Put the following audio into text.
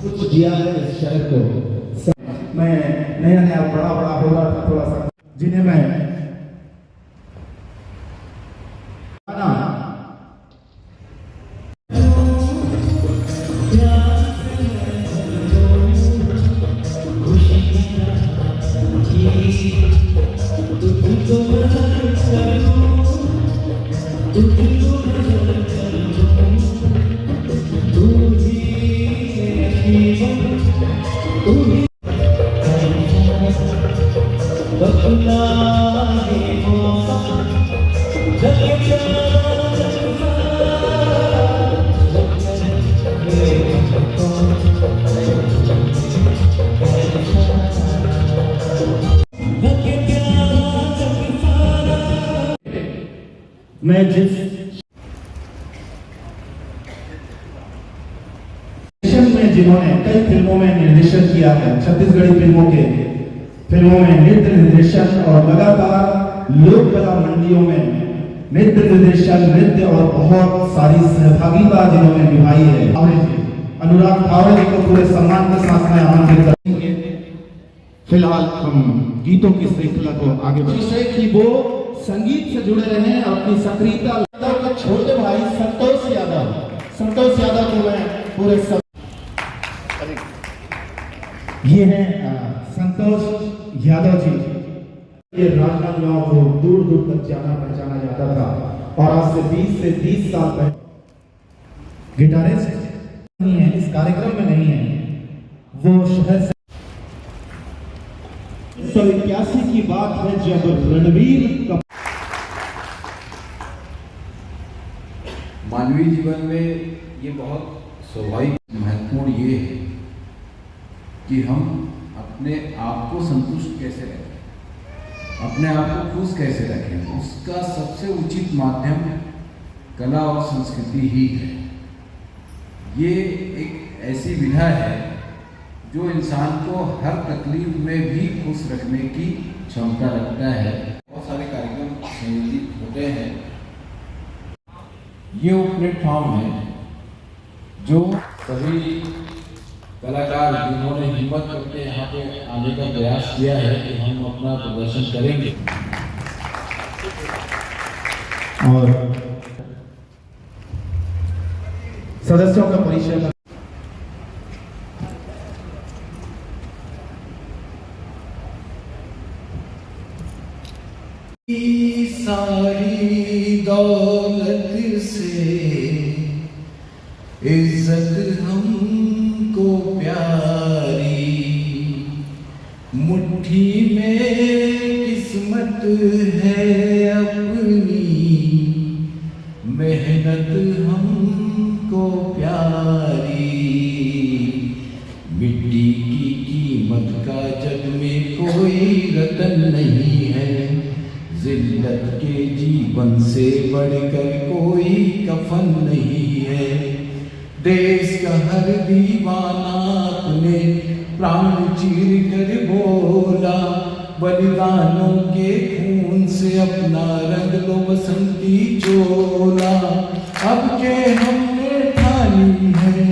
कुछ दिया है इस शहर को। मैं नया नया बड़ा हो रहा था थोड़ा सा, जिन्हें मैं मैं जिस में जिन्होंने कई फिल्मों में निर्देशन किया है, छत्तीसगढ़ी फिल्मों में नृत्य निर्देशन और लगातार लोक कला मंडियों में नृत्य निर्देशन, नृत्य और बहुत सारी सहभागिता जिन्होंने निभाई है, अनुराग ठाकुर जी को पूरे सम्मान के साथ में आमंत्रित करेंगे। फिलहाल हम गीतों की श्रृंखला को आगे बढ़ाएं कि वो संगीत से जुड़े रहे और अपनी सक्रियता के छोटे भाई संतोष यादव को मैं पूरे ये हैं संतोष यादव जी। ये राजनांदगांव को दूर दूर तक जाना पहचाना जाता था और आज से 20 से 30 साल पहले गिटारिस्ट नहीं है, इस कार्यक्रम में नहीं है, वो शहर से 1981 की बात है जब रणवीर मानवीय जीवन में ये बहुत स्वाभाविक महत्वपूर्ण ये है कि हम अपने आप को संतुष्ट कैसे रखें, अपने आप को खुश कैसे रखें। उसका सबसे उचित माध्यम कला और संस्कृति ही है। ये एक ऐसी विधा है जो इंसान को हर तकलीफ में भी खुश रखने की क्षमता रखता है। बहुत सारे कार्यक्रम संयोजित होते हैं। ये वो प्लेटफॉर्म है जो सभी कलाकार जिन्होंने हिम्मत करके यहाँ पे आने का प्रयास किया है कि हम अपना प्रदर्शन करेंगे। और सदस्यों का परिचय सारी दौलत से इज्जत हमको प्यारी, मुट्ठी में किस्मत है अपनी, मेहनत हमको प्यारी। मिट्टी की कीमत का जग में कोई रतन नहीं है, जिल्लत के जीवन से बढ़कर कोई कफन नहीं है। देश का हर दीवाना अपने प्राण चीर कर बोला, बलिदानों के खून से अपना रंग लो बसंती चोला। अब के हमने ठानी है